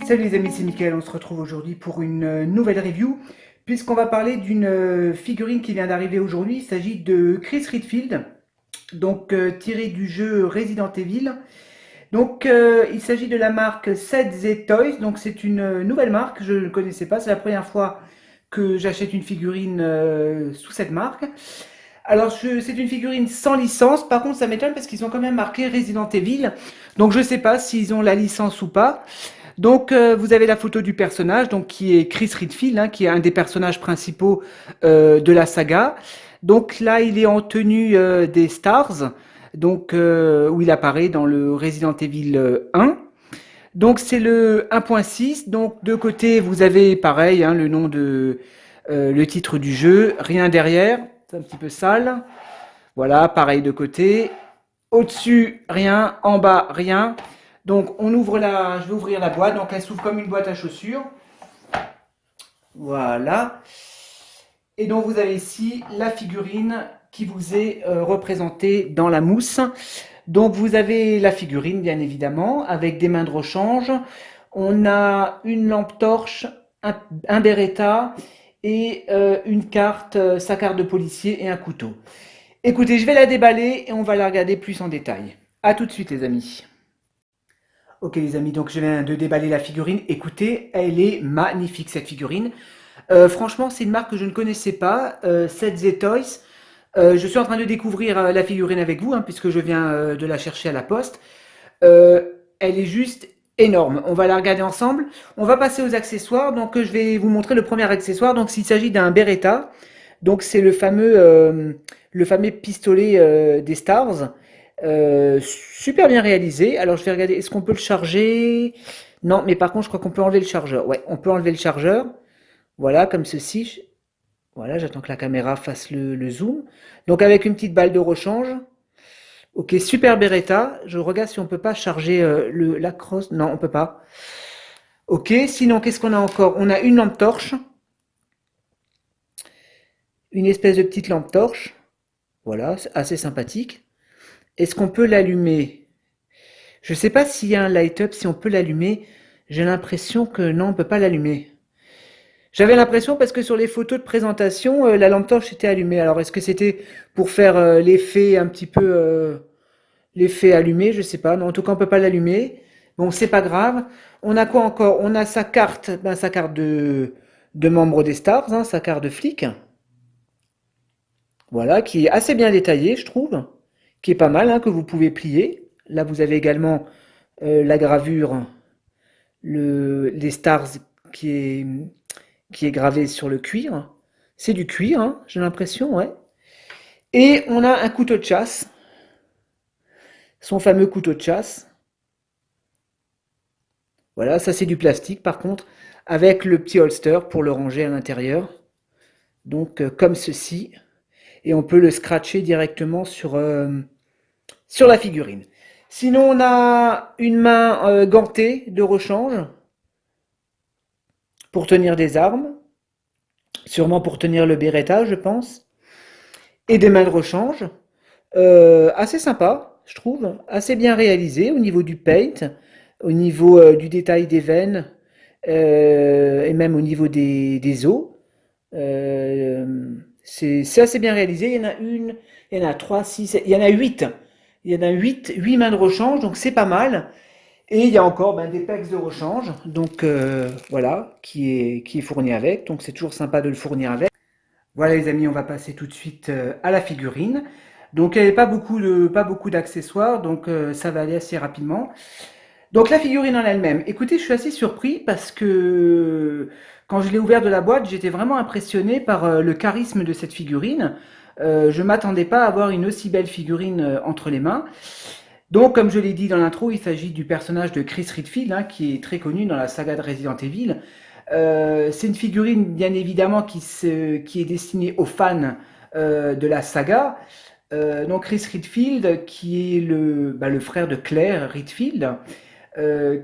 Salut les amis, c'est Mickaël, on se retrouve aujourd'hui pour une nouvelle review, puisqu'on va parler d'une figurine qui vient d'arriver aujourd'hui. Il s'agit de Chris Redfield, donc tiré du jeu Resident Evil. Donc il s'agit de la marque Z Toys, donc c'est une nouvelle marque, je ne connaissais pas, c'est la première fois que j'achète une figurine sous cette marque. Alors c'est une figurine sans licence, par contre ça m'étonne parce qu'ils ont quand même marqué Resident Evil, donc je ne sais pas s'ils ont la licence ou pas. Donc vous avez la photo du personnage, donc qui est Chris Redfield, hein, qui est un des personnages principaux de la saga. Donc là, il est en tenue des Stars, donc où il apparaît dans le Resident Evil 1. Donc c'est le 1.6. Donc de côté, vous avez pareil, hein, le nom de le titre du jeu, rien derrière, c'est un petit peu sale. Voilà, pareil de côté. Au-dessus, rien. En bas, rien. Donc, je vais ouvrir la boîte. Donc, elle s'ouvre comme une boîte à chaussures. Voilà. Et donc, vous avez ici la figurine qui vous est représentée dans la mousse. Donc, vous avez la figurine, bien évidemment, avec des mains de rechange. On a une lampe torche, un Beretta et une carte, sa carte de policier et un couteau. Écoutez, je vais la déballer et on va la regarder plus en détail. A tout de suite les amis. Ok les amis, donc je viens de déballer la figurine. Écoutez, elle est magnifique cette figurine. Franchement, c'est une marque que je ne connaissais pas, Z Toys. Je suis en train de découvrir la figurine avec vous, hein, puisque je viens de la chercher à la poste. Elle est juste énorme. On va la regarder ensemble. On va passer aux accessoires. Donc je vais vous montrer le premier accessoire. Donc s'il s'agit d'un Beretta, donc c'est le fameux pistolet des Stars. Super bien réalisé. Alors je vais regarder, est-ce qu'on peut le charger? Non, mais par contre je crois qu'on peut enlever le chargeur. Ouais, on peut enlever le chargeur. Voilà, comme ceci. Voilà, j'attends que la caméra fasse le zoom. Donc avec une petite balle de rechange. Ok, super Beretta. Je regarde si on peut pas charger la crosse. Non, on peut pas. Ok, sinon qu'est-ce qu'on a encore? On a une lampe torche. Une espèce de petite lampe torche. Voilà, c'est assez sympathique. Est-ce qu'on peut l'allumer? Je ne sais pas s'il y a un light-up, si on peut l'allumer. J'ai l'impression que non, on ne peut pas l'allumer. J'avais l'impression parce que sur les photos de présentation, la lampe torche était allumée. Alors est-ce que c'était pour faire l'effet un petit peu l'effet allumé? Je ne sais pas. Non, en tout cas, on ne peut pas l'allumer. Bon, c'est pas grave. On a quoi encore? On a sa carte de membre des Stars, hein, sa carte de flic. Voilà, qui est assez bien détaillée, je trouve. Qui est pas mal, hein, que vous pouvez plier. Là, vous avez également la gravure, les stars qui est, qui est gravée sur le cuir. C'est du cuir, hein, j'ai l'impression, ouais. Et on a un couteau de chasse, son fameux couteau de chasse. Voilà, ça c'est du plastique par contre, avec le petit holster pour le ranger à l'intérieur. Donc comme ceci. Et on peut le scratcher directement sur la figurine. Sinon, on a une main gantée de rechange pour tenir des armes, sûrement pour tenir le Beretta, je pense, et des mains de rechange. Assez sympa, je trouve, assez bien réalisé au niveau du paint, au niveau du détail des veines, et même au niveau des os. C'est assez bien réalisé. Il y en a une, il y en a trois, six, il y en a huit. Il y en a huit mains de rechange, donc c'est pas mal. Et il y a encore des pegs de rechange, donc voilà, qui est fourni avec. Donc c'est toujours sympa de le fournir avec. Voilà les amis, on va passer tout de suite à la figurine. Donc il n'y avait pas beaucoup d'accessoires, donc ça va aller assez rapidement. Donc la figurine en elle-même, écoutez, je suis assez surpris parce que quand je l'ai ouvert de la boîte, j'étais vraiment impressionné par le charisme de cette figurine. Je m'attendais pas à avoir une aussi belle figurine entre les mains. Donc, comme je l'ai dit dans l'intro, il s'agit du personnage de Chris Redfield, hein, qui est très connu dans la saga de Resident Evil. C'est une figurine, bien évidemment, qui est destinée aux fans de la saga. Donc, Chris Redfield, qui est le frère de Claire Redfield,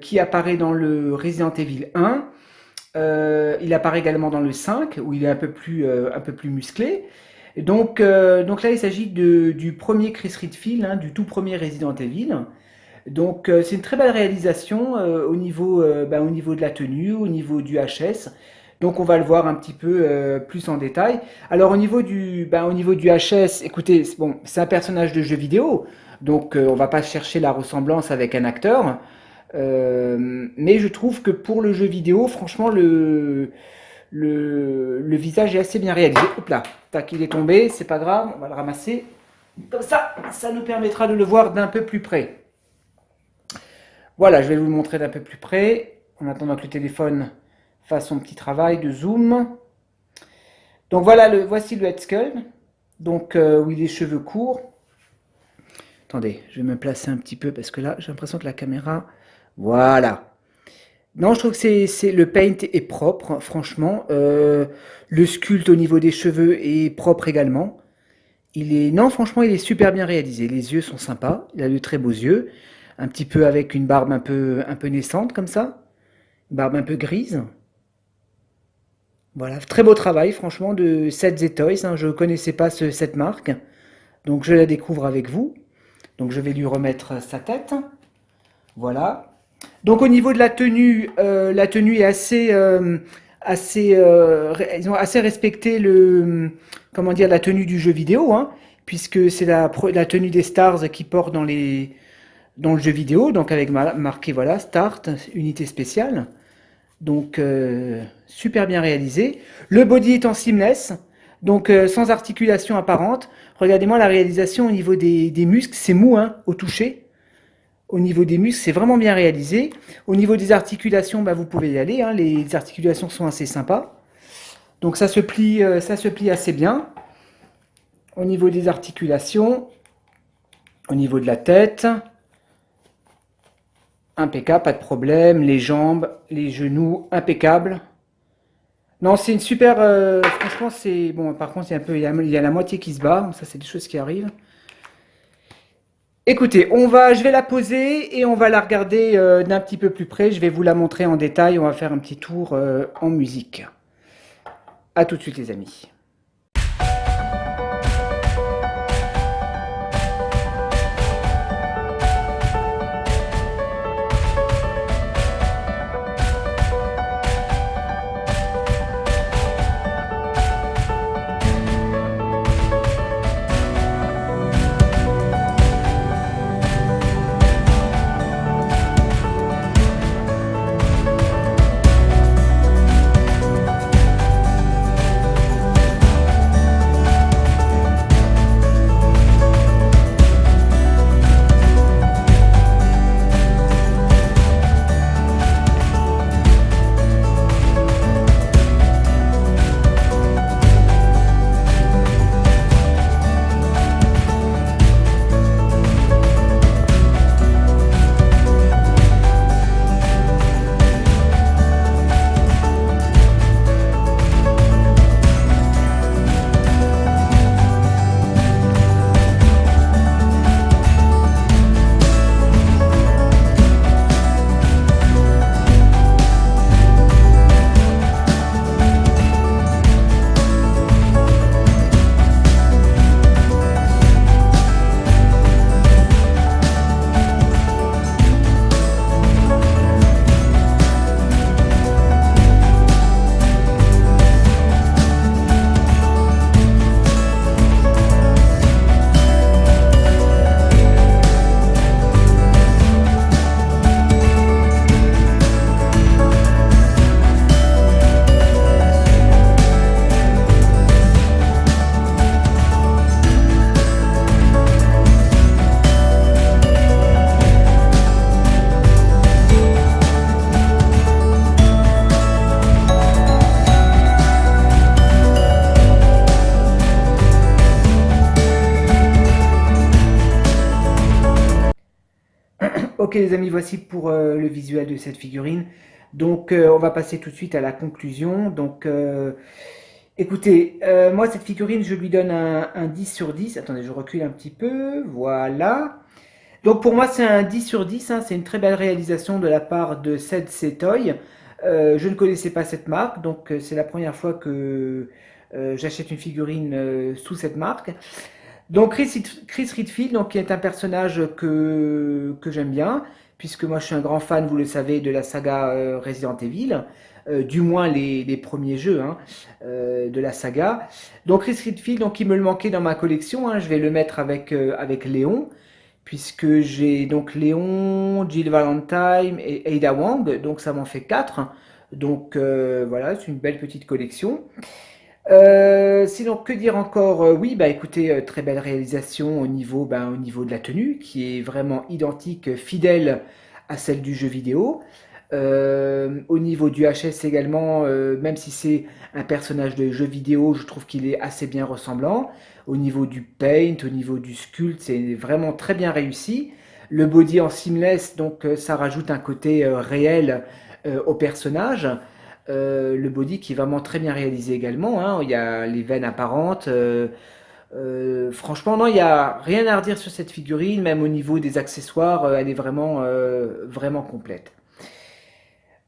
qui apparaît dans le Resident Evil 1. Il apparaît également dans le 5, où il est un peu plus musclé. Donc là, il s'agit du premier Chris Redfield, hein, du tout premier Resident Evil. Donc c'est une très belle réalisation au niveau de la tenue, au niveau du HS. Donc on va le voir un petit peu plus en détail. Alors au niveau du HS, écoutez, bon, c'est un personnage de jeu vidéo, donc on va pas chercher la ressemblance avec un acteur. Mais je trouve que pour le jeu vidéo, franchement, le visage est assez bien réalisé. Hop là, tac, il est tombé, c'est pas grave, on va le ramasser. Comme ça nous permettra de le voir d'un peu plus près. Voilà, je vais vous le montrer d'un peu plus près, en attendant que le téléphone fasse son petit travail de zoom. Donc voilà, voici le head sculpt, donc où il est cheveux courts. Attendez, je vais me placer un petit peu parce que là, j'ai l'impression que la caméra... Voilà. Non, je trouve que le paint est propre, franchement. Le sculpte au niveau des cheveux est propre également. Non, franchement, il est super bien réalisé. Les yeux sont sympas. Il a de très beaux yeux. Un petit peu avec une barbe un peu naissante, comme ça. Une barbe un peu grise. Voilà, très beau travail, franchement, de Sets Toys. Hein. Je ne connaissais pas cette marque. Donc, je la découvre avec vous. Donc, je vais lui remettre sa tête. Voilà. Donc au niveau de la tenue est ils ont assez respecté comment dire, la tenue du jeu vidéo, hein, puisque c'est la tenue des stars qui portent dans le jeu vidéo, donc avec marqué voilà Start, unité spéciale. Donc super bien réalisé. Le body est en seamless, donc sans articulation apparente. Regardez-moi la réalisation au niveau des muscles, c'est mou hein, au toucher. Au niveau des muscles, c'est vraiment bien réalisé. Au niveau des articulations, bah, vous pouvez y aller. Hein, les articulations sont assez sympas. Donc ça se plie assez bien. Au niveau des articulations, au niveau de la tête, impeccable, pas de problème. Les jambes, les genoux, impeccable. Non, c'est une super... franchement, c'est... Bon, par contre, il y a la moitié qui se barre. Ça, c'est des choses qui arrivent. Écoutez, je vais la poser et on va la regarder d'un petit peu plus près. Je vais vous la montrer en détail. On va faire un petit tour en musique. A tout de suite les amis. Ok les amis, voici pour le visuel de cette figurine. Donc on va passer tout de suite à la conclusion. Donc écoutez, moi cette figurine je lui donne un 10 sur 10. Attendez, je recule un petit peu. Voilà. Donc pour moi c'est un 10 sur 10. Hein. C'est une très belle réalisation de la part de Sets Toys. Je ne connaissais pas cette marque, donc c'est la première fois que j'achète une figurine sous cette marque. Donc Chris Redfield, donc, qui est un personnage que j'aime bien, puisque moi je suis un grand fan, vous le savez, de la saga Resident Evil, du moins les premiers jeux hein, de la saga. Donc Chris Redfield, donc, il me le manquait dans ma collection, hein, je vais le mettre avec Léon, puisque j'ai donc Léon, Jill Valentine et Ada Wong, donc ça m'en fait 4. Donc voilà, c'est une belle petite collection. Sinon, que dire encore? Oui, bah écoutez, très belle réalisation au niveau de la tenue, qui est vraiment identique, fidèle à celle du jeu vidéo. Au niveau du HS également, même si c'est un personnage de jeu vidéo, je trouve qu'il est assez bien ressemblant. Au niveau du paint, au niveau du sculpt, c'est vraiment très bien réussi. Le body en seamless, donc ça rajoute un côté réel au personnage. Le body qui est vraiment très bien réalisé également, hein. Il y a les veines apparentes. Franchement, non, il n'y a rien à redire sur cette figurine, même au niveau des accessoires, elle est vraiment complète.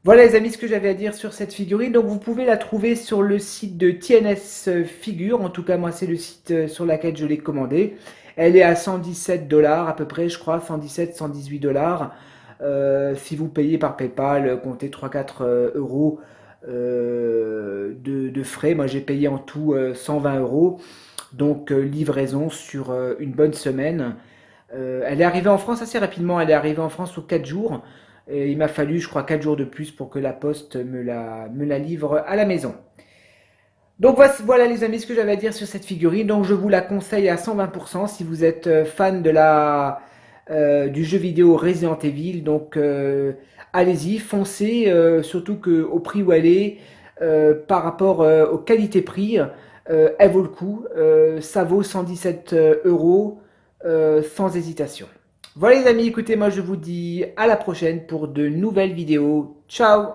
Voilà les amis ce que j'avais à dire sur cette figurine. Donc vous pouvez la trouver sur le site de TNS Figure. En tout cas moi c'est le site sur lequel je l'ai commandé. Elle est à 117 dollars à peu près je crois, 117, 118 dollars. Si vous payez par PayPal, comptez 3-4 euros de frais. Moi j'ai payé en tout 120 euros. Donc livraison sur une bonne semaine. Elle est arrivée en France assez rapidement. Elle est arrivée en France sous 4 jours. Et il m'a fallu, je crois, 4 jours de plus pour que la poste me la livre à la maison. Donc voilà les amis ce que j'avais à dire sur cette figurine. Donc je vous la conseille à 120% si vous êtes fan du jeu vidéo Resident Evil. Donc allez-y, foncez, surtout qu'au prix où elle est, par rapport aux qualité-prix, elle vaut le coup. Ça vaut 117 euros sans hésitation. Voilà les amis, écoutez, moi je vous dis à la prochaine pour de nouvelles vidéos. Ciao!